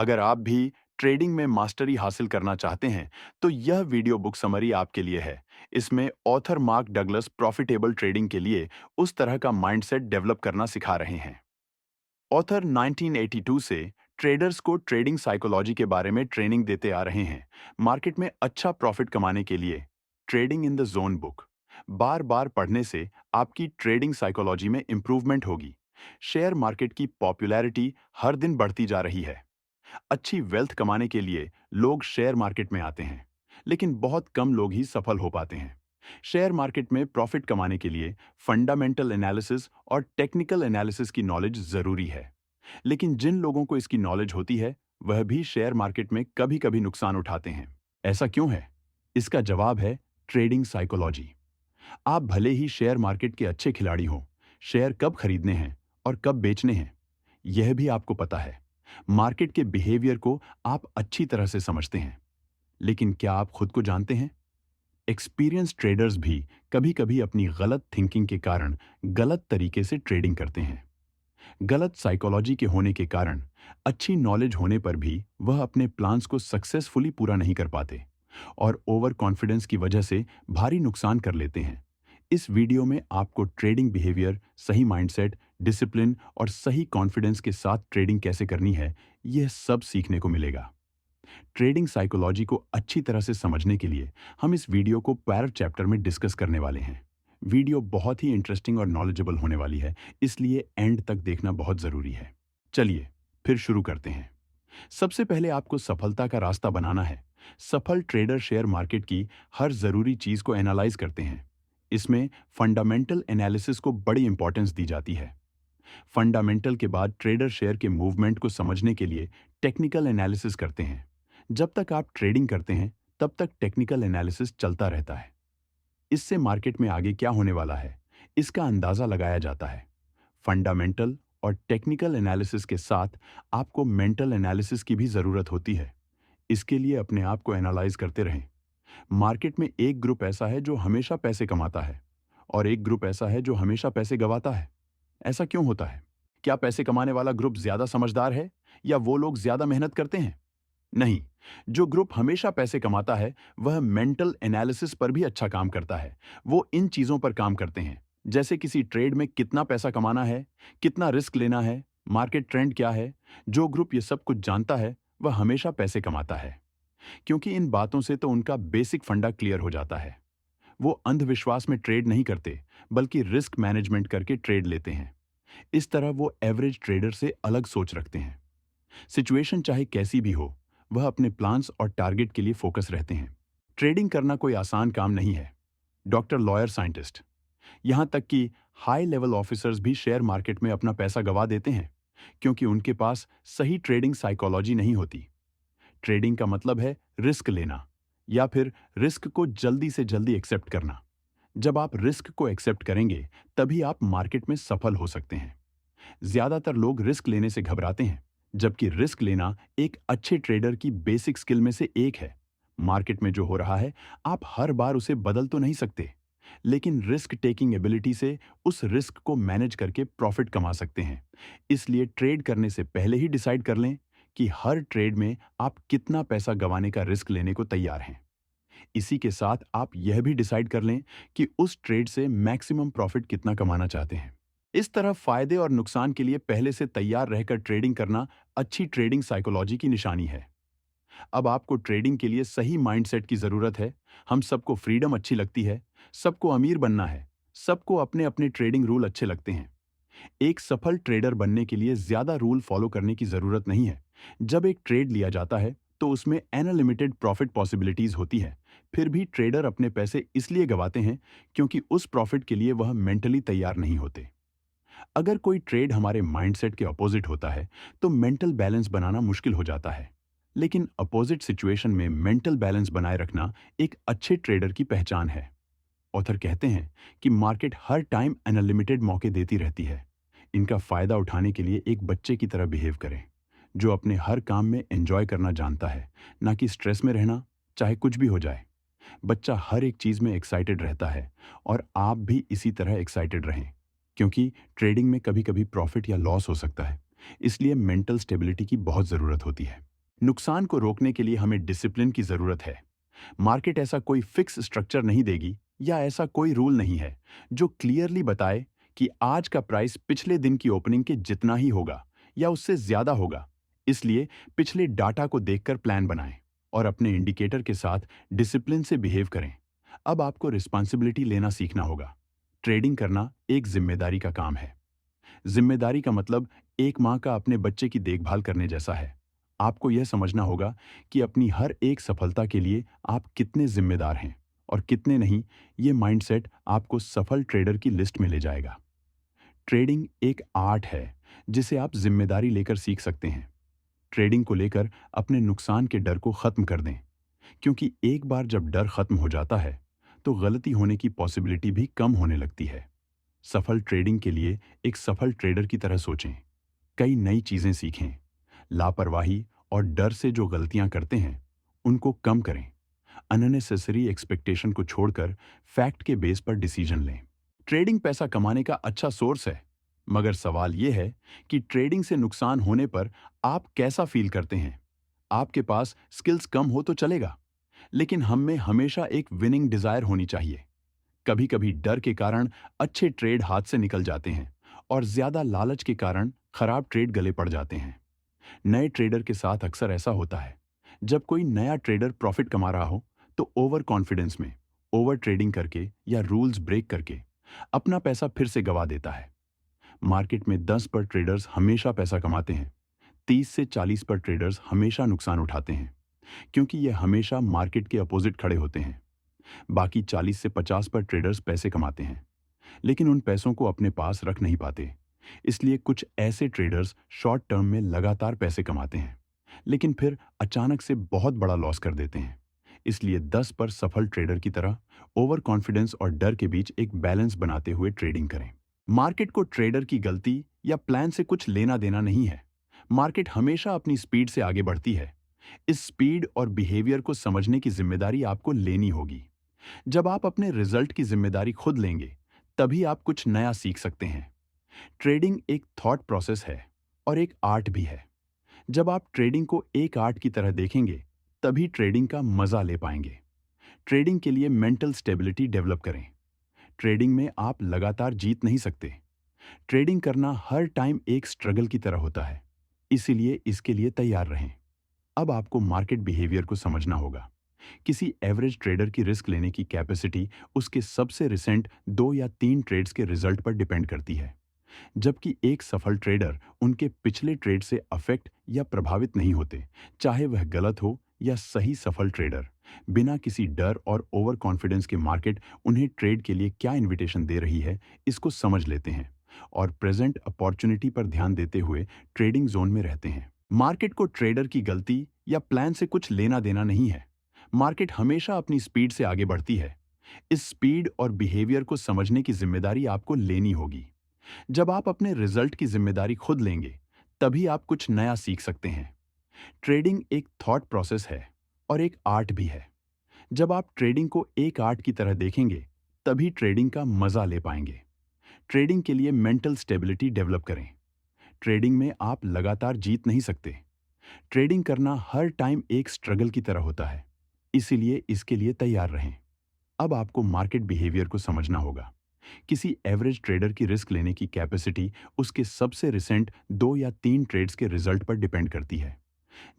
अगर आप भी ट्रेडिंग में मास्टरी हासिल करना चाहते हैं, तो यह वीडियो बुक समरी आपके लिए है। इसमें author mark Douglas profitable trading के लिए उस तरह का माइंडसेट डेवलप करना सिखा रहे हैं। ऑथर 1982 से ट्रेडर्स को ट्रेडिंग साइकोलॉजी के बारे में ट्रेनिंग देते आ रहे हैं। मार्केट में अच्छा प्रॉफिट कमाने के लिए trading in the zone book बार बार पढ़ने से आपकी ट्रेडिंग साइकोलॉजी में इंप्रूवमेंट होगी। शेयर मार्केट की पॉपुलैरिटी हर दिन बढ़ती जा रही है। अच्छी वेल्थ कमाने के लिए लोग शेयर मार्केट में आते हैं, लेकिन बहुत कम लोग ही सफल हो पाते हैं। शेयर मार्केट में प्रॉफिट कमाने के लिए फंडामेंटल एनालिसिस और टेक्निकल एनालिसिस की नॉलेज जरूरी है, लेकिन जिन लोगों को इसकी नॉलेज होती है, वह भी शेयर मार्केट में कभी-कभी नुकसान उठाते हैं। ऐसा क्यों है? इसका जवाब है ट्रेडिंग साइकोलॉजी। आप भले ही शेयर मार्केट के अच्छे खिलाड़ी हों, शेयर कब खरीदने हैं और कब बेचने हैं, यह भी आपको पता है। मार्केट के बिहेवियर को आप अच्छी तरह से समझते हैं, लेकिन क्या आप खुद को जानते हैं? एक्सपीरियंस ट्रेडर्स भी कभी-कभी अपनी गलत थिंकिंग के कारण गलत तरीके से ट्रेडिंग करते हैं। गलत साइकोलॉजी के होने के कारण अच्छी नॉलेज होने पर भी वह अपने प्लान्स को सक्सेसफुली पूरा नहीं कर पाते और ओवर कॉन्फिडेंस की वजह से भारी नुकसान कर लेते हैं। इस वीडियो में आपको ट्रेडिंग बिहेवियर, सही माइंडसेट, डिसिप्लिन और सही कॉन्फिडेंस के साथ ट्रेडिंग कैसे करनी है, यह सब सीखने को मिलेगा। ट्रेडिंग साइकोलॉजी को अच्छी तरह से समझने के लिए हम इस वीडियो को पैर चैप्टर में डिस्कस करने वाले हैं। वीडियो बहुत ही इंटरेस्टिंग और नॉलेजेबल होने वाली है, इसलिए एंड तक देखना बहुत जरूरी है। चलिए फिर शुरू करते हैं। सबसे पहले आपको सफलता का रास्ता बनाना है। सफल ट्रेडर शेयर मार्केट की हर जरूरी चीज को एनालाइज करते हैं। इसमें फंडामेंटल एनालिसिस को बड़ी इंपॉर्टेंस दी जाती है। फंडामेंटल के बाद ट्रेडर शेयर के मूवमेंट को समझने के लिए टेक्निकल एनालिसिस करते हैं। जब तक आप ट्रेडिंग करते हैं, तब तक टेक्निकल एनालिसिस चलता रहता है। इससे मार्केट में आगे क्या होने वाला है, इसका अंदाजा लगाया जाता है। फंडामेंटल और टेक्निकल एनालिसिस के साथ आपको मेंटल एनालिसिस की भी जरूरत होती है। इसके लिए अपने आप को एनालाइज करते रहें। मार्केट में एक ग्रुप ऐसा है जो हमेशा पैसे कमाता है और एक ग्रुप ऐसा है जो हमेशा पैसे गंवाता है। ऐसा क्यों होता है? क्या पैसे कमाने वाला ग्रुप ज्यादा समझदार है या वो लोग ज्यादा मेहनत करते हैं? नहीं। जो ग्रुप हमेशा पैसे कमाता है, वह मेंटल एनालिसिस पर भी अच्छा काम करता है। वो इन चीजों पर काम करते हैं, जैसे किसी ट्रेड में कितना पैसा कमाना है, कितना रिस्क लेना है, मार्केट ट्रेंड क्या है। जो ग्रुप ये सब कुछ जानता है, वह हमेशा पैसे कमाता है, क्योंकि इन बातों से तो उनका बेसिक फंडा क्लियर हो जाता है। वो अंधविश्वास में ट्रेड नहीं करते, बल्कि रिस्क मैनेजमेंट करके ट्रेड लेते हैं। इस तरह वो एवरेज ट्रेडर से अलग सोच रखते हैं। सिचुएशन चाहे कैसी भी हो, वह अपने प्लान्स और टारगेट के लिए फोकस रहते हैं। ट्रेडिंग करना कोई आसान काम नहीं है। डॉक्टर, लॉयर, साइंटिस्ट, यहां तक कि हाई लेवल ऑफिसर्स भी शेयर मार्केट में अपना पैसा गवा देते हैं, क्योंकि उनके पास सही ट्रेडिंग साइकोलॉजी नहीं होती। ट्रेडिंग का मतलब है रिस्क लेना, या फिर रिस्क को जल्दी से जल्दी एक्सेप्ट करना। जब आप रिस्क को एक्सेप्ट करेंगे, तभी आप मार्केट में सफल हो सकते हैं। ज्यादातर लोग रिस्क लेने से घबराते हैं, जबकि रिस्क लेना एक अच्छे ट्रेडर की बेसिक स्किल में से एक है। मार्केट में जो हो रहा है, आप हर बार उसे बदल तो नहीं सकते, लेकिन रिस्क टेकिंग एबिलिटी से उस रिस्क को मैनेज करके प्रॉफिट कमा सकते हैं। इसलिए ट्रेड करने से पहले ही डिसाइड कर लें कि हर ट्रेड में आप कितना पैसा गंवाने का रिस्क लेने को तैयार हैं। इसी के साथ आप यह भी डिसाइड कर लें कि उस ट्रेड से मैक्सिमम प्रॉफिट कितना कमाना चाहते हैं। इस तरह फायदे और नुकसान के लिए पहले से तैयार रहकर ट्रेडिंग करना अच्छी ट्रेडिंग साइकोलॉजी की निशानी है। अब आपको ट्रेडिंग के लिए सही माइंडसेट की जरूरत है। हम सबको फ्रीडम अच्छी लगती है, सबको अमीर बनना है, सबको अपने अपने ट्रेडिंग रूल अच्छे लगते हैं। एक सफल ट्रेडर बनने के लिए ज्यादा रूल फॉलो करने की जरूरत नहीं है। जब एक ट्रेड लिया जाता है, तो उसमें अनलिमिटेड प्रॉफिट पॉसिबिलिटीज होती है। फिर भी ट्रेडर अपने पैसे इसलिए गवाते हैं, क्योंकि उस प्रॉफिट के लिए वह मेंटली तैयार नहीं होते। अगर कोई ट्रेड हमारे माइंडसेट के अपोजिट होता है, तो मेंटल बैलेंस बनाना मुश्किल हो जाता है। लेकिन अपोजिट सिचुएशन में मेंटल बैलेंस बनाए रखना एक अच्छे ट्रेडर की पहचान है। ऑथर कहते हैं कि मार्केट हर टाइम अनलिमिटेड मौके देती रहती है। इनका फायदा उठाने के लिए एक बच्चे की तरह बिहेव करें, जो अपने हर काम में एंजॉय करना जानता है, ना कि स्ट्रेस में रहना, चाहे कुछ भी हो जाए। बच्चा हर एक चीज में एक्साइटेड रहता है, और आप भी इसी तरह एक्साइटेड रहें, क्योंकि ट्रेडिंग में कभी कभी प्रॉफिट या लॉस हो सकता है। इसलिए मेंटल स्टेबिलिटी की बहुत जरूरत होती है। नुकसान को रोकने के लिए हमें डिसिप्लिन की जरूरत है। मार्केट ऐसा कोई फिक्स स्ट्रक्चर नहीं देगी या ऐसा कोई रूल नहीं है जो क्लियरली बताए कि आज का प्राइस पिछले दिन की ओपनिंग के जितना ही होगा या उससे ज्यादा होगा। इसलिए पिछले डाटा को देखकर प्लान बनाएं और अपने इंडिकेटर के साथ डिसिप्लिन से बिहेव करें। अब आपको रिस्पॉन्सिबिलिटी लेना सीखना होगा। ट्रेडिंग करना एक जिम्मेदारी का काम है। जिम्मेदारी का मतलब एक माँ का अपने बच्चे की देखभाल करने जैसा है। आपको यह समझना होगा कि अपनी हर एक सफलता के लिए आप कितने जिम्मेदार हैं और कितने नहीं। ये माइंडसेट आपको सफल ट्रेडर की लिस्ट में ले जाएगा। ट्रेडिंग एक आर्ट है जिसे आप जिम्मेदारी लेकर सीख सकते हैं। ट्रेडिंग को लेकर अपने नुकसान के डर को खत्म कर दें, क्योंकि एक बार जब डर खत्म हो जाता है तो गलती होने की पॉसिबिलिटी भी कम होने लगती है। सफल ट्रेडिंग के लिए एक सफल ट्रेडर की तरह सोचें, कई नई चीजें सीखें, लापरवाही और डर से जो गलतियां करते हैं उनको कम करें, अननेसेसरी एक्सपेक्टेशन को छोड़कर फैक्ट के बेस पर डिसीजन लें। ट्रेडिंग पैसा कमाने का अच्छा सोर्स है, मगर सवाल यह है कि ट्रेडिंग से नुकसान होने पर आप कैसा फील करते हैं। आपके पास स्किल्स कम हो तो चलेगा, लेकिन हम में हमेशा एक विनिंग डिजायर होनी चाहिए। कभी कभी डर के कारण अच्छे ट्रेड हाथ से निकल जाते हैं और ज्यादा लालच के कारण खराब ट्रेड गले पड़ जाते हैं। नए ट्रेडर के साथ अक्सर ऐसा होता है। जब कोई नया ट्रेडर प्रॉफिट कमा रहा हो तो ओवर कॉन्फिडेंस में ओवर ट्रेडिंग करके या रूल्स ब्रेक करके अपना पैसा फिर से गवा देता है। मार्केट में 10 पर ट्रेडर्स हमेशा पैसा कमाते हैं, 30 से 40 पर ट्रेडर्स हमेशा नुकसान उठाते हैं, क्योंकि ये हमेशा मार्केट के अपोजिट खड़े होते हैं। बाकी 40 से 50 पर ट्रेडर्स पैसे कमाते हैं, लेकिन उन पैसों को अपने पास रख नहीं पाते। इसलिए कुछ ऐसे ट्रेडर्स शॉर्ट टर्म में लगातार पैसे कमाते हैं, लेकिन फिर अचानक से बहुत बड़ा लॉस कर देते हैं। इसलिए 10 पर सफल ट्रेडर की तरह ओवर कॉन्फिडेंस और डर के बीच एक बैलेंस बनाते हुए ट्रेडिंग करें। मार्केट को ट्रेडर की गलती या प्लान से कुछ लेना देना नहीं है। मार्केट हमेशा अपनी स्पीड से आगे बढ़ती है। इस स्पीड और बिहेवियर को समझने की जिम्मेदारी आपको लेनी होगी। जब आप अपने रिजल्ट की जिम्मेदारी खुद लेंगे, तभी आप कुछ नया सीख सकते हैं। ट्रेडिंग एक थॉट प्रोसेस है और एक आर्ट भी है। जब आप ट्रेडिंग को एक आर्ट की तरह देखेंगे, तभी ट्रेडिंग का मजा ले पाएंगे। ट्रेडिंग के लिए मेंटल स्टेबिलिटी डेवलप करें। ट्रेडिंग में आप लगातार जीत नहीं सकते। ट्रेडिंग करना हर टाइम एक स्ट्रगल की तरह होता है, इसीलिए इसके लिए तैयार रहें। अब आपको मार्केट बिहेवियर को समझना होगा। किसी एवरेज ट्रेडर की रिस्क लेने की कैपेसिटी उसके सबसे रिसेंट 2 या 3 ट्रेड्स के रिजल्ट पर डिपेंड करती है, जबकि एक सफल ट्रेडर उनके पिछले ट्रेड से अफेक्ट या प्रभावित नहीं होते, चाहे वह गलत हो या सही। सफल ट्रेडर बिना किसी डर और ओवर कॉन्फिडेंस के मार्केट उन्हें ट्रेड के लिए क्या इनविटेशन दे रही है, इसको समझ लेते हैं और प्रेजेंट अपॉर्चुनिटी पर ध्यान देते हुए ट्रेडिंग जोन में रहते हैं। मार्केट को ट्रेडर की गलती या प्लान से कुछ लेना देना नहीं है। मार्केट हमेशा अपनी स्पीड से आगे बढ़ती है। इस स्पीड और बिहेवियर को समझने की जिम्मेदारी आपको लेनी होगी। जब आप अपने रिजल्ट की जिम्मेदारी खुद लेंगे, तभी आप कुछ नया सीख सकते हैं। ट्रेडिंग एक थॉट प्रोसेस है और एक आर्ट भी है। जब आप ट्रेडिंग को एक आर्ट की तरह देखेंगे, तभी ट्रेडिंग का मजा ले पाएंगे। ट्रेडिंग के लिए मेंटल स्टेबिलिटी डेवलप करें। ट्रेडिंग में आप लगातार जीत नहीं सकते। ट्रेडिंग करना हर टाइम एक स्ट्रगल की तरह होता है, इसीलिए इसके लिए तैयार रहें। अब आपको मार्केट बिहेवियर को समझना होगा। किसी एवरेज ट्रेडर की रिस्क लेने की कैपेसिटी उसके सबसे रिसेंट 2 या 3 ट्रेड्स के रिजल्ट पर डिपेंड करती है,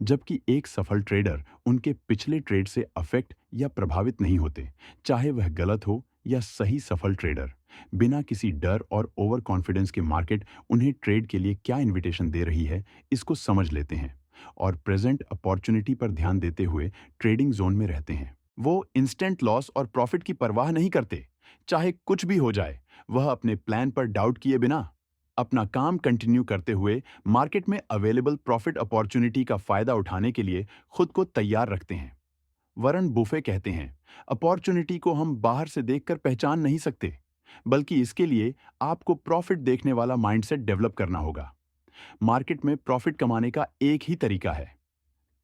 जबकि एक सफल ट्रेडर उनके पिछले ट्रेड से अफेक्ट या प्रभावित नहीं होते, चाहे वह गलत हो या सही। सफल ट्रेडर बिना किसी डर और ओवर कॉन्फिडेंस के मार्केट उन्हें ट्रेड के लिए क्या इनविटेशन दे रही है, इसको समझ लेते हैं और प्रेजेंट अपॉर्चुनिटी पर ध्यान देते हुए ट्रेडिंग जोन में रहते हैं। वो इंस्टेंट लॉस और प्रॉफिट की परवाह नहीं करते। चाहे कुछ भी हो जाए, वह अपने प्लान पर डाउट किए बिना अपना काम कंटिन्यू करते हुए मार्केट में अवेलेबल प्रॉफिट अपॉर्चुनिटी का फायदा उठाने के लिए खुद को तैयार रखते हैं। वरन बुफे कहते हैं, अपॉर्चुनिटी को हम बाहर से देखकर पहचान नहीं सकते, बल्कि इसके लिए आपको प्रॉफिट देखने वाला माइंडसेट डेवलप करना होगा। मार्केट में प्रॉफिट कमाने का एक ही तरीका है,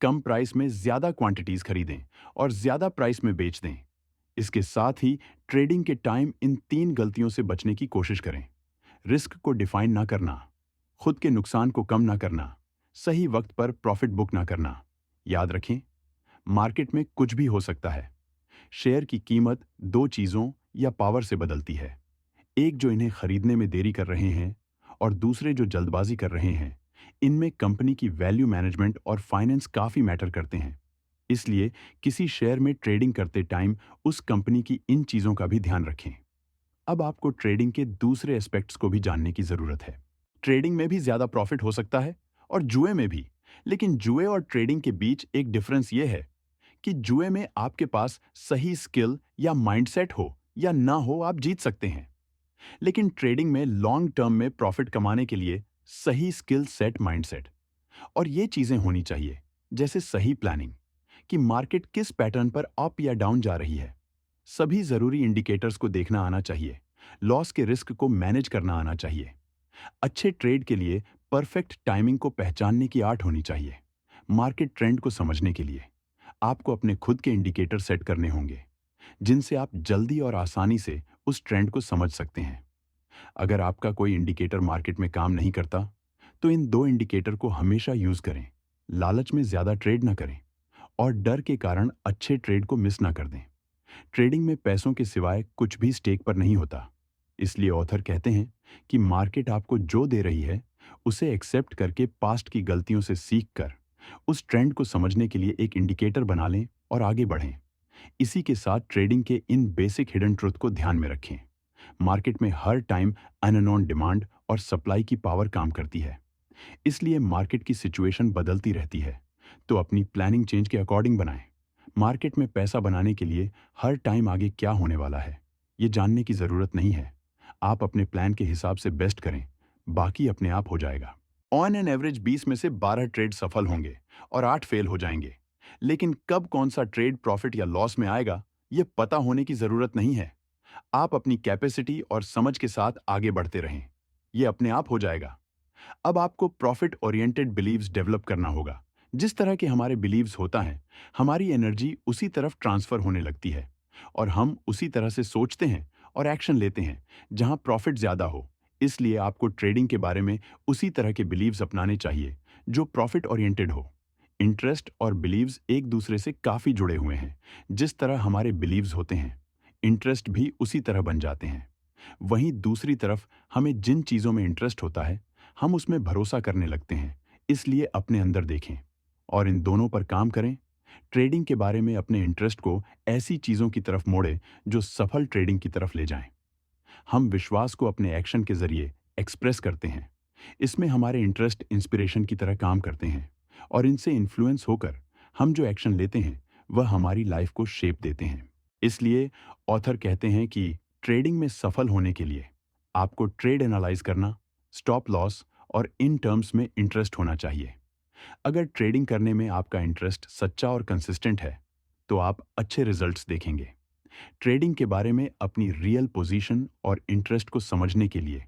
कम प्राइस में ज्यादा क्वांटिटीज खरीदें और ज्यादा प्राइस में बेच दें। इसके साथ ही ट्रेडिंग के टाइम इन 3 गलतियों से बचने की कोशिश करें। रिस्क को डिफाइन ना करना, खुद के नुकसान को कम ना करना, सही वक्त पर प्रॉफिट बुक ना करना। याद रखें, मार्केट में कुछ भी हो सकता है। शेयर की कीमत दो चीजों या पावर से बदलती है। एक जो इन्हें खरीदने में देरी कर रहे हैं और दूसरे जो जल्दबाजी कर रहे हैं। इनमें कंपनी की वैल्यू मैनेजमेंट और फाइनेंस काफी मैटर करते हैं। इसलिए किसी शेयर में ट्रेडिंग करते टाइम उस कंपनी की इन चीजों का भी ध्यान रखें। अब आपको ट्रेडिंग के दूसरे एस्पेक्ट्स को भी जानने की जरूरत है। ट्रेडिंग में भी ज्यादा प्रॉफिट हो सकता है और जुए में भी। लेकिन जुए और ट्रेडिंग के बीच एक डिफरेंस यह है कि जुए में आपके पास सही स्किल या माइंडसेट हो या ना हो, आप जीत सकते हैं। लेकिन ट्रेडिंग में लॉन्ग टर्म में प्रॉफिट कमाने के लिए सही स्किल सेट, माइंडसेट और ये चीजें होनी चाहिए। जैसे सही प्लानिंग कि मार्केट किस पैटर्न पर अप या डाउन जा रही है। सभी जरूरी इंडिकेटर्स को देखना आना चाहिए। लॉस के रिस्क को मैनेज करना आना चाहिए। अच्छे ट्रेड के लिए परफेक्ट टाइमिंग को पहचानने की आर्ट होनी चाहिए। मार्केट ट्रेंड को समझने के लिए आपको अपने खुद के इंडिकेटर सेट करने होंगे, जिनसे आप जल्दी और आसानी से उस ट्रेंड को समझ सकते हैं। अगर आपका कोई इंडिकेटर मार्केट में काम नहीं करता, तो इन दो इंडिकेटर को हमेशा यूज करें। लालच में ज्यादा ट्रेड ना करें और डर के कारण अच्छे ट्रेड को मिस ना कर दें। ट्रेडिंग में पैसों के सिवाय कुछ भी स्टेक पर नहीं होता। इसलिए ऑथर कहते हैं कि मार्केट आपको जो दे रही है, उसे एक्सेप्ट करके पास्ट की गलतियों से सीख कर उस ट्रेंड को समझने के लिए एक इंडिकेटर बना लें और आगे बढ़ें। इसी के साथ ट्रेडिंग के इन बेसिक हिडन ट्रुथ को ध्यान में रखें। मार्केट में हर टाइम अननोन डिमांड और सप्लाई की पावर काम करती है। इसलिए मार्केट की सिचुएशन बदलती रहती है, तो अपनी प्लानिंग चेंज के अकॉर्डिंग बनाएं। मार्केट में पैसा बनाने के लिए हर टाइम आगे क्या होने वाला है, ये जानने की जरूरत नहीं है। आप अपने प्लान के हिसाब से बेस्ट करें, बाकी अपने आप हो जाएगा। ऑन एन एवरेज 20 में से 12 ट्रेड सफल होंगे और 8 फेल हो जाएंगे। लेकिन कब कौन सा ट्रेड प्रॉफिट या लॉस में आएगा, ये पता होने की जरूरत नहीं है। आप अपनी कैपेसिटी और समझ के साथ आगे बढ़ते रहें, ये अपने आप हो जाएगा। अब आपको प्रॉफिट ओरिएंटेड बिलीव्स डेवलप करना होगा। जिस तरह के हमारे बिलीव्स होता है, हमारी एनर्जी उसी तरफ ट्रांसफर होने लगती है और हम उसी तरह से सोचते हैं और एक्शन लेते हैं जहां प्रॉफिट ज्यादा हो। इसलिए आपको ट्रेडिंग के बारे में उसी तरह के बिलीव्स अपनाने चाहिए जो प्रॉफिट ओरिएंटेड हो। इंटरेस्ट और बिलीव्स एक दूसरे से काफी जुड़े हुए हैं। जिस तरह हमारे बिलीव्स होते हैं, इंटरेस्ट भी उसी तरह बन जाते हैं। वहीं दूसरी तरफ हमें जिन चीजों में इंटरेस्ट होता है, हम उसमें भरोसा करने लगते हैं। इसलिए अपने अंदर देखें और इन दोनों पर काम करें। ट्रेडिंग के बारे में अपने इंटरेस्ट को ऐसी चीजों की तरफ मोड़ें जो सफल ट्रेडिंग की तरफ ले जाएं। हम विश्वास को अपने एक्शन के जरिए एक्सप्रेस करते हैं। इसमें हमारे इंटरेस्ट इंस्पिरेशन की तरह काम करते हैं और इनसे इन्फ्लुएंस होकर हम जो एक्शन लेते हैं, वह हमारी लाइफ को शेप देते हैं। इसलिए ऑथर कहते हैं कि ट्रेडिंग में सफल होने के लिए आपको ट्रेड एनालाइज करना, स्टॉप लॉस और इन टर्म्स में इंटरेस्ट होना चाहिए। अगर ट्रेडिंग करने में आपका इंटरेस्ट सच्चा और कंसिस्टेंट है, तो आप अच्छे रिजल्ट्स देखेंगे। ट्रेडिंग के बारे में अपनी रियल पोजीशन और इंटरेस्ट को समझने के लिए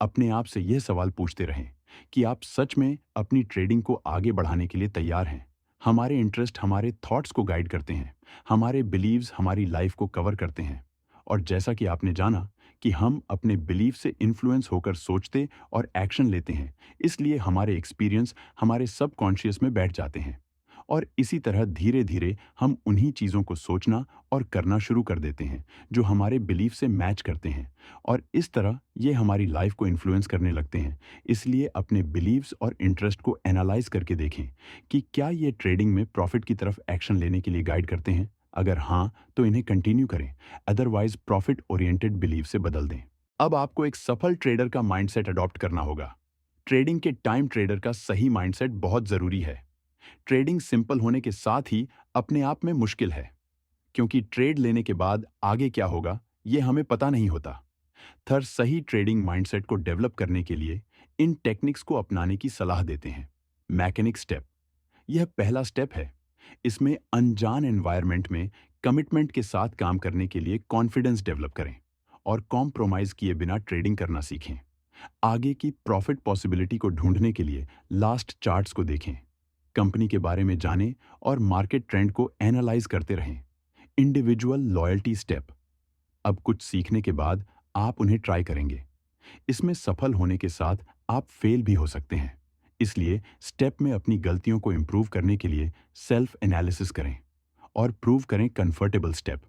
अपने आप से यह सवाल पूछते रहें कि आप सच में अपनी ट्रेडिंग को आगे बढ़ाने के लिए तैयार हैं। हमारे इंटरेस्ट हमारे थॉट्स को गाइड करते हैं, हमारे बिलीव्स हमारी लाइफ को कवर करते हैं। और जैसा कि आपने जाना कि हम अपने बिलीव से इन्फ्लुएंस होकर सोचते और एक्शन लेते हैं, इसलिए हमारे एक्सपीरियंस हमारे सबकॉन्शियस में बैठ जाते हैं और इसी तरह धीरे धीरे हम उन्हीं चीज़ों को सोचना और करना शुरू कर देते हैं जो हमारे बिलीफ से मैच करते हैं और इस तरह ये हमारी लाइफ को इन्फ्लुएंस करने लगते हैं। इसलिए अपने बिलीव्स और इंटरेस्ट को एनालाइज करके देखें कि क्या ये ट्रेडिंग में प्रॉफिट की तरफ एक्शन लेने के लिए गाइड करते हैं। अगर हाँ, तो इन्हें कंटिन्यू करें, अदरवाइज प्रॉफिट ओरिएंटेड बिलीव से बदल दें। अब आपको एक सफल ट्रेडर का माइंडसेट अडॉप्ट करना होगा। ट्रेडिंग के टाइम ट्रेडर का सही माइंडसेट बहुत जरूरी है। ट्रेडिंग सिंपल होने के साथ ही अपने आप में मुश्किल है, क्योंकि ट्रेड लेने के बाद आगे क्या होगा, ये हमें पता नहीं होता। थर सही ट्रेडिंग माइंडसेट को डेवलप करने के लिए इन टेक्निक्स को अपनाने की सलाह देते हैं। मैकेनिक स्टेप, यह पहला स्टेप है। इसमें अनजान एनवायरनमेंट में कमिटमेंट के साथ काम करने के लिए कॉन्फिडेंस डेवलप करें और कॉम्प्रोमाइज किए बिना ट्रेडिंग करना सीखें। आगे की प्रॉफिट पॉसिबिलिटी को ढूंढने के लिए लास्ट चार्ट्स को देखें, कंपनी के बारे में जानें और मार्केट ट्रेंड को एनालाइज करते रहें। इंडिविजुअल लॉयल्टी स्टेप, अब कुछ सीखने के बाद आप उन्हें ट्राई करेंगे। इसमें सफल होने के साथ आप फेल भी हो सकते हैं, इसलिए स्टेप में अपनी गलतियों को इम्प्रूव करने के लिए सेल्फ एनालिसिस करें और प्रूव करें कंफर्टेबल स्टेप।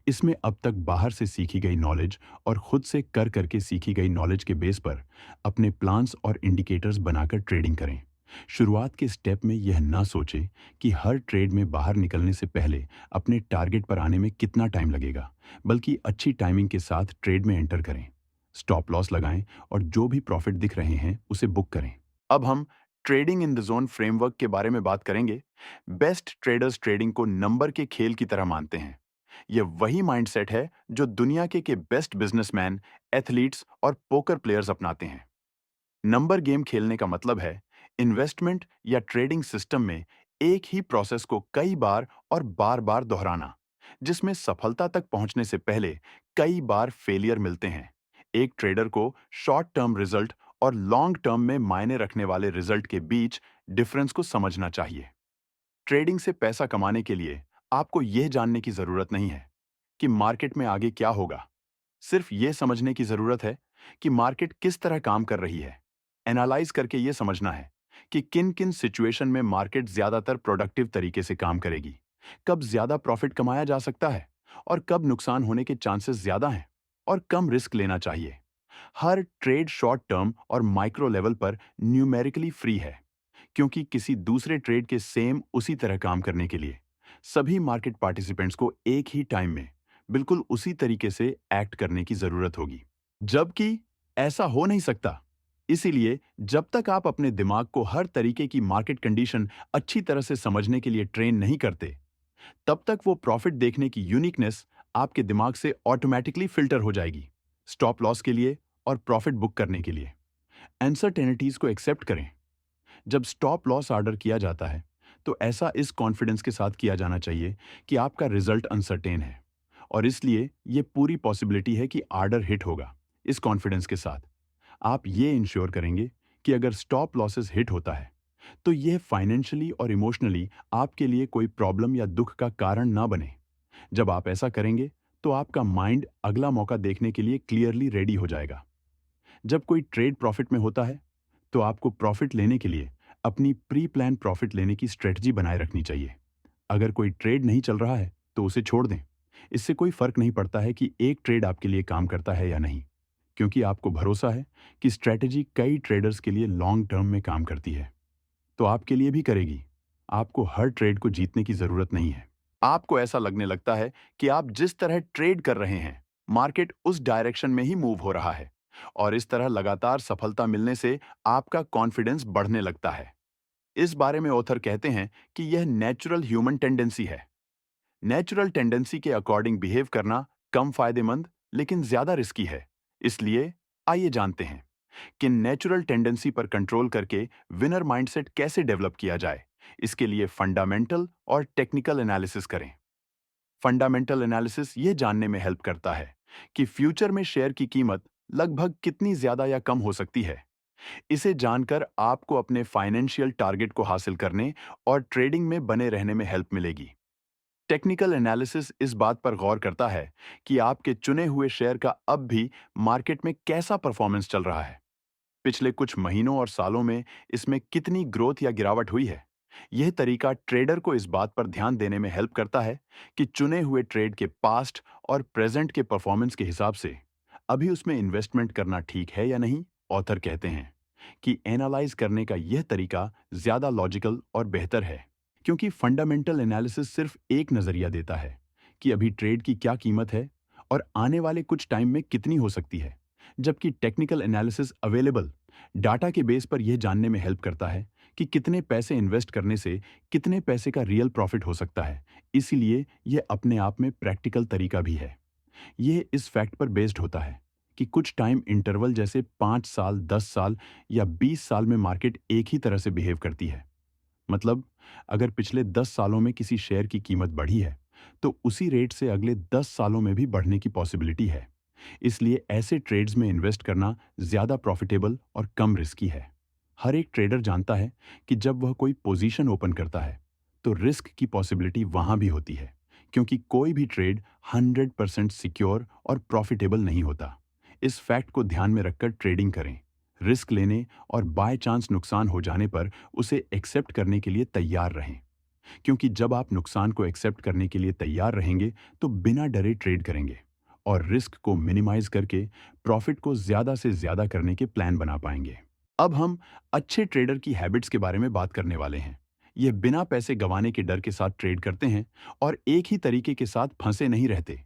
इसमें अब तक बाहर से सीखी गई नॉलेज और खुद से कर करके सीखी गई नॉलेज के बेस पर अपने प्लान्स और इंडिकेटर्स बनाकर ट्रेडिंग करें। शुरुआत के स्टेप में यह ना सोचें कि हर ट्रेड में बाहर निकलने से पहले अपने टारगेट पर आने में कितना टाइम लगेगा, बल्कि अच्छी टाइमिंग के साथ ट्रेड में एंटर करें। स्टॉप लॉस लगाएं और जो भी प्रॉफिट दिख रहे हैं उसे बुक करें। अब हम trading in the zone framework के बारे में बात करेंगे। बेस्ट ट्रेडर्स ट्रेडिंग को नंबर के खेल की तरह मानते हैं। यह वही माइंडसेट है जो दुनिया के बेस्ट बिजनेसमैन, एथलीट्स और पोकर प्लेयर्स अपनाते हैं। नंबर गेम खेलने का मतलब है इन्वेस्टमेंट या ट्रेडिंग सिस्टम में एक ही प्रोसेस को कई बार और बार बार दोहराना, जिसमें सफलता तक पहुंचने से पहले कई बार फेलियर मिलते हैं। एक ट्रेडर को शॉर्ट टर्म रिजल्ट और लॉन्ग टर्म में मायने रखने वाले रिजल्ट के बीच डिफरेंस को समझना चाहिए। ट्रेडिंग से पैसा कमाने के लिए आपको यह जानने की जरूरत नहीं है कि मार्केट में आगे क्या होगा। सिर्फ यह समझने की जरूरत है कि मार्केट किस तरह काम कर रही है। एनालाइज करके यह समझना है कि किन किन सिचुएशन में मार्केट ज्यादातर प्रोडक्टिव तरीके से काम करेगी, कब ज्यादा प्रॉफिट कमाया जा सकता है और कब नुकसान होने के चांसेस ज्यादा हैं और कम रिस्क लेना चाहिए। हर ट्रेड शॉर्ट टर्म और माइक्रो लेवल पर न्यूमेरिकली फ्री है, क्योंकि किसी दूसरे ट्रेड के सेम उसी तरह काम करने के लिए सभी मार्केट पार्टिसिपेंट्स को एक ही टाइम में बिल्कुल उसी तरीके से एक्ट करने की जरूरत होगी, जबकि ऐसा हो नहीं सकता। इसीलिए जब तक आप अपने दिमाग को हर तरीके की मार्केट कंडीशन अच्छी तरह से समझने के लिए ट्रेन नहीं करते, तब तक वो प्रॉफिट देखने की यूनिकनेस आपके दिमाग से ऑटोमेटिकली फिल्टर हो जाएगी। स्टॉप लॉस के लिए और प्रॉफिट बुक करने के लिए अनसर्टेनिटीज को एक्सेप्ट करें। जब स्टॉप लॉस ऑर्डर किया जाता है तो ऐसा इस कॉन्फिडेंस के साथ किया जाना चाहिए कि आपका रिजल्ट अनसर्टेन है और इसलिए ये पूरी पॉसिबिलिटी है कि ऑर्डर हिट होगा। इस कॉन्फिडेंस के साथ आप ये इंश्योर करेंगे कि अगर स्टॉप लॉसेस हिट होता है तो यह फाइनेंशियली और इमोशनली आपके लिए कोई प्रॉब्लम या दुख का कारण ना बने। जब आप ऐसा करेंगे तो आपका माइंड अगला मौका देखने के लिए क्लियरली रेडी हो जाएगा। जब कोई ट्रेड प्रॉफिट में होता है तो आपको प्रॉफिट लेने के लिए अपनी प्री प्लान प्रॉफिट लेने की स्ट्रेटजी बनाए रखनी चाहिए। अगर कोई ट्रेड नहीं चल रहा है तो उसे छोड़ दें। इससे कोई फर्क नहीं पड़ता है कि एक ट्रेड आपके लिए काम करता है या नहीं, क्योंकि आपको भरोसा है कि स्ट्रेटजी कई ट्रेडर्स के लिए लॉन्ग टर्म में काम करती है, तो आपके लिए भी करेगी। आपको हर ट्रेड को जीतने की जरूरत नहीं है। आपको ऐसा लगने लगता है कि आप जिस तरह ट्रेड कर रहे हैं, मार्केट उस डायरेक्शन में ही मूव हो रहा है और इस तरह लगातार सफलता मिलने से आपका कॉन्फिडेंस बढ़ने लगता है। इस बारे में ऑथर कहते हैं कि यह नेचुरल ह्यूमन टेंडेंसी है। नेचुरल टेंडेंसी के अकॉर्डिंग बिहेव करना कम फायदेमंद लेकिन ज्यादा रिस्की है। इसलिए आइए जानते हैं कि नेचुरल टेंडेंसी पर कंट्रोल करके विनर माइंडसेट कैसे डेवलप किया जाए। इसके लिए फंडामेंटल और टेक्निकल एनालिसिस करें। फंडामेंटल एनालिसिस ये जानने में हेल्प करता है कि फ्यूचर में शेयर की कीमत लगभग कितनी ज्यादा या कम हो सकती है। इसे जानकर आपको अपने फाइनेंशियल टारगेट को हासिल करने और ट्रेडिंग में बने रहने में हेल्प मिलेगी। टेक्निकल एनालिसिस इस बात पर गौर करता है कि आपके चुने हुए शेयर का अब भी मार्केट में कैसा परफॉर्मेंस चल रहा है। पिछले कुछ महीनों और सालों में इसमें कितनी ग्रोथ या गिरावट हुई है। यह तरीका ट्रेडर को इस बात पर ध्यान देने में हेल्प करता है कि चुने हुए ट्रेड के पास्ट और प्रेजेंट के परफॉर्मेंस के हिसाब से अभी उसमें इन्वेस्टमेंट करना ठीक है या नहीं। ऑथर कहते हैं कि एनालाइज करने का यह तरीका ज्यादा लॉजिकल और बेहतर है, क्योंकि फंडामेंटल एनालिसिस सिर्फ एक नजरिया देता है कि अभी ट्रेड की क्या कीमत है और आने वाले कुछ टाइम में कितनी हो सकती है, जबकि टेक्निकल एनालिसिस अवेलेबल डाटा के बेस पर यह जानने में हेल्प करता है कि कितने पैसे इन्वेस्ट करने से कितने पैसे का रियल प्रॉफिट हो सकता है। इसीलिए यह अपने आप में प्रैक्टिकल तरीका भी है। यह इस फैक्ट पर बेस्ड होता है कि कुछ टाइम इंटरवल जैसे 5 साल, 10 साल या 20 साल में मार्केट एक ही तरह से बिहेव करती है। मतलब अगर पिछले 10 सालों में किसी शेयर की कीमत बढ़ी है तो उसी रेट से अगले 10 सालों में भी बढ़ने की पॉसिबिलिटी है। इसलिए ऐसे ट्रेड्स में इन्वेस्ट करना ज्यादा प्रॉफिटेबल और कम रिस्की है। हर एक ट्रेडर जानता है कि जब वह कोई पोजीशन ओपन करता है तो रिस्क की पॉसिबिलिटी वहां भी होती है, क्योंकि कोई भी ट्रेड 100% सिक्योर और प्रॉफिटेबल नहीं होता। इस फैक्ट को ध्यान में रखकर ट्रेडिंग करें। रिस्क लेने और बाय चांस नुकसान हो जाने पर उसे एक्सेप्ट करने के लिए तैयार रहें, क्योंकि जब आप नुकसान को एक्सेप्ट करने के लिए तैयार रहेंगे तो बिना डरे ट्रेड करेंगे और रिस्क को मिनिमाइज करके प्रॉफिट को ज्यादा से ज्यादा करने के प्लान बना पाएंगे। अब हम अच्छे ट्रेडर की हैबिट्स के बारे में बात करने वाले हैं। ये बिना पैसे गंवाने के डर के साथ ट्रेड करते हैं और एक ही तरीके के साथ फंसे नहीं रहते,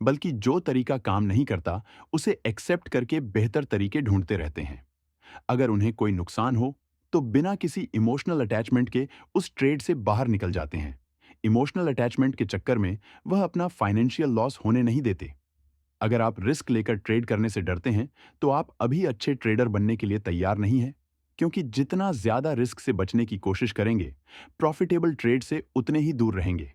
बल्कि जो तरीका काम नहीं करता उसे एक्सेप्ट करके बेहतर तरीके ढूंढते रहते हैं। अगर उन्हें कोई नुकसान हो तो बिना किसी इमोशनल अटैचमेंट के उस ट्रेड से बाहर निकल जाते हैं। इमोशनल अटैचमेंट के चक्कर में वह अपना फाइनेंशियल लॉस होने नहीं देते। अगर आप रिस्क लेकर ट्रेड करने से डरते हैं तो आप अभी अच्छे ट्रेडर बनने के लिए तैयार नहीं हैं, क्योंकि जितना ज्यादा रिस्क से बचने की कोशिश करेंगे प्रॉफिटेबल ट्रेड से उतने ही दूर रहेंगे,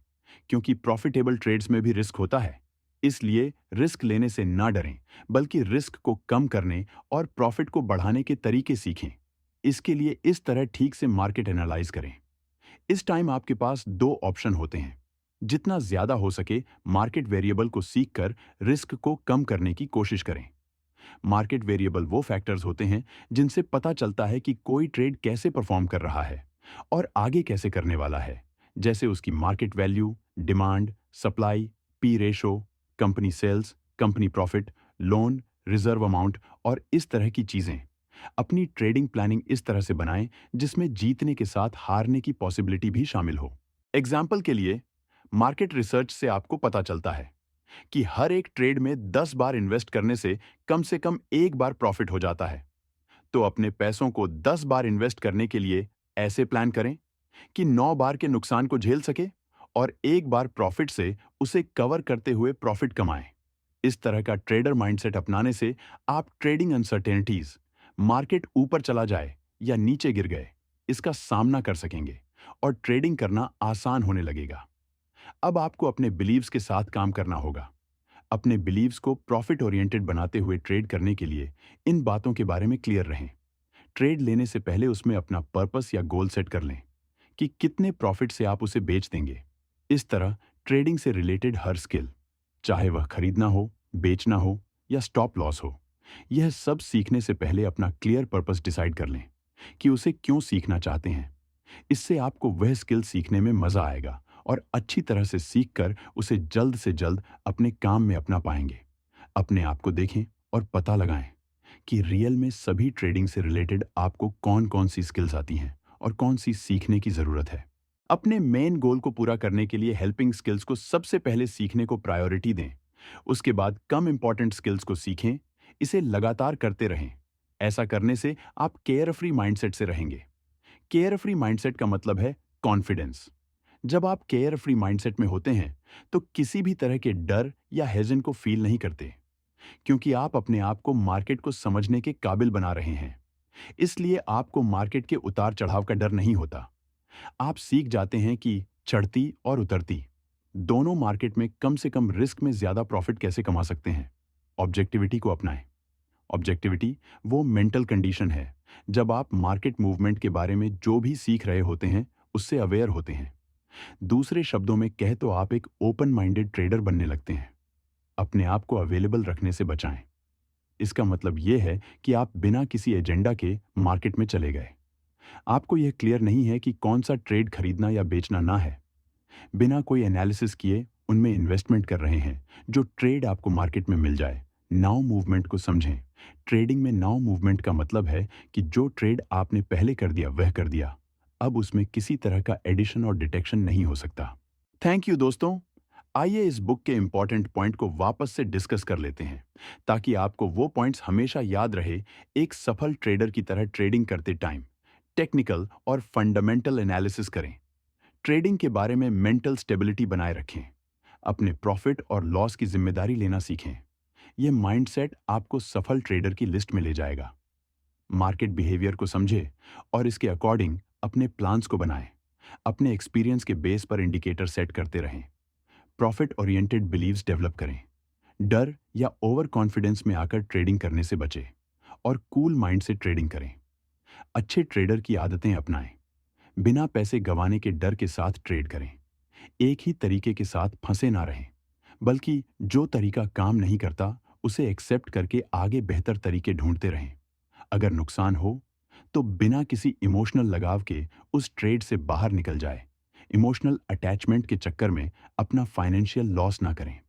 क्योंकि प्रॉफिटेबल ट्रेड्स में भी रिस्क होता है। इसलिए रिस्क लेने से ना डरें, बल्कि रिस्क को कम करने और प्रॉफिट को बढ़ाने के तरीके सीखें। इसके लिए इस तरह ठीक से मार्केट एनालाइज करें। इस टाइम आपके पास दो ऑप्शन होते हैं। जितना ज्यादा हो सके मार्केट वेरिएबल को सीखकर रिस्क को कम करने की कोशिश करें। मार्केट वेरिएबल वो फैक्टर्स होते हैं जिनसे पता चलता है कि कोई ट्रेड कैसे परफॉर्म कर रहा है और आगे कैसे करने वाला है, जैसे उसकी market value, demand, supply, P ratio, company sales, company profit, loan, reserve amount और इस तरह की चीजें। अपनी ट्रेडिंग प्लानिंग इस तरह से बनाएं जिसमें जीतने के साथ हारने की पॉसिबिलिटी भी शामिल हो। एग्जाम्पल के लिए, मार्केट रिसर्च से आपको पता चलता है कि हर एक ट्रेड में 10 बार इन्वेस्ट करने से कम एक बार प्रॉफिट हो जाता है। तो अपने पैसों को 10 बार इन्वेस्ट करने के लिए ऐसे प्लान करें कि 9 बार के नुकसान को झेल सके और एक बार प्रॉफिट से उसे कवर करते हुए प्रॉफिट कमाएं। इस तरह का ट्रेडर माइंडसेट अपनाने से आप ट्रेडिंग अनसर्टेनिटीज, मार्केट ऊपर चला जाए या नीचे गिर गए, इसका सामना कर सकेंगे और ट्रेडिंग करना आसान होने लगेगा। अब आपको अपने बिलीव्स के साथ काम करना होगा। अपने बिलीव्स को प्रॉफिट ओरिएंटेड बनाते हुए ट्रेड करने के लिए इन बातों के बारे में क्लियर रहें। ट्रेड लेने से पहले उसमें अपना पर्पस या गोल सेट कर लें कि कितने प्रॉफिट से आप उसे बेच देंगे। इस तरह ट्रेडिंग से रिलेटेड हर स्किल, चाहे वह खरीदना हो, बेचना हो या स्टॉप लॉस हो, यह सब सीखने से पहले अपना क्लियर पर्पस डिसाइड कर लें कि उसे क्यों सीखना चाहते हैं। इससे आपको वह स्किल सीखने में मजा आएगा और अच्छी तरह से सीखकर उसे जल्द से जल्द अपने काम में अपना पाएंगे। अपने आप को देखें और पता लगाएं कि रियल में सभी ट्रेडिंग से रिलेटेड आपको कौन कौन सी स्किल्स आती हैं और कौन सी सीखने की जरूरत है। अपने मेन गोल को पूरा करने के लिए हेल्पिंग स्किल्स को सबसे पहले सीखने को प्रायोरिटी दें। उसके बाद कम इंपॉर्टेंट स्किल्स को सीखें। इसे लगातार करते रहें। ऐसा करने से आप केयर फ्री माइंडसेट से रहेंगे। केयर फ्री माइंडसेट का मतलब है कॉन्फिडेंस। जब आप केयर फ्री माइंडसेट में होते हैं तो किसी भी तरह के डर या हेजन को फील नहीं करते, क्योंकि आप अपने आप को मार्केट को समझने के काबिल बना रहे हैं। इसलिए आपको मार्केट के उतार चढ़ाव का डर नहीं होता। आप सीख जाते हैं कि चढ़ती और उतरती दोनों मार्केट में कम से कम रिस्क में ज्यादा प्रॉफिट कैसे कमा सकते हैं। ऑब्जेक्टिविटी को अपनाएं। ऑब्जेक्टिविटी वो मेंटल कंडीशन है जब आप मार्केट मूवमेंट के बारे में जो भी सीख रहे होते हैं उससे अवेयर होते हैं। दूसरे शब्दों में कहे तो आप एक ओपन माइंडेड ट्रेडर बनने लगते हैं। अपने आप को अवेलेबल रखने से बचाएं। इसका मतलब यह है कि आप बिना किसी एजेंडा के मार्केट में चले गए। आपको यह क्लियर नहीं है कि कौन सा ट्रेड खरीदना या बेचना ना है। बिना कोई एनालिसिस किए उनमें इन्वेस्टमेंट कर रहे हैं। जो ट्रेड आपको मार्केट में मिल जाए। नाउ मूवमेंट को समझें। ट्रेडिंग में नाउ मूवमेंट का मतलब है कि जो ट्रेड आपने पहले कर दिया वह कर दिया। अब उसमें किसी तरह का एडिशन और डिटेक्शन नहीं हो सकता। थैंक यू दोस्तों। आइए इस बुक के इंपॉर्टेंट पॉइंट को वापस से डिस्कस कर लेते हैं, ताकि आपको वो पॉइंट्स हमेशा याद रहे। एक सफल ट्रेडर की तरह ट्रेडिंग करते टाइम टेक्निकल और फंडामेंटल एनालिसिस करें। ट्रेडिंग के बारे में मेंटल स्टेबिलिटी बनाए रखें। अपने प्रॉफिट और लॉस की जिम्मेदारी लेना सीखें। यह माइंडसेट आपको सफल ट्रेडर की लिस्ट में ले जाएगा। मार्केट बिहेवियर को समझें और इसके अकॉर्डिंग अपने प्लान्स को बनाएं। अपने एक्सपीरियंस के बेस पर इंडिकेटर सेट करते रहें। प्रॉफिट ओरिएंटेड बिलीव्स डेवलप करें। डर या ओवर कॉन्फिडेंस में आकर ट्रेडिंग करने से बचें और कूल माइंड से ट्रेडिंग करें। अच्छे ट्रेडर की आदतें अपनाएं। बिना पैसे गंवाने के डर के साथ ट्रेड करें। एक ही तरीके के साथ फंसे ना रहें, बल्कि जो तरीका काम नहीं करता उसे एक्सेप्ट करके आगे बेहतर तरीके ढूंढते रहें। अगर नुकसान हो तो बिना किसी इमोशनल लगाव के उस ट्रेड से बाहर निकल जाए। इमोशनल अटैचमेंट के चक्कर में अपना फाइनेंशियल लॉस ना करें।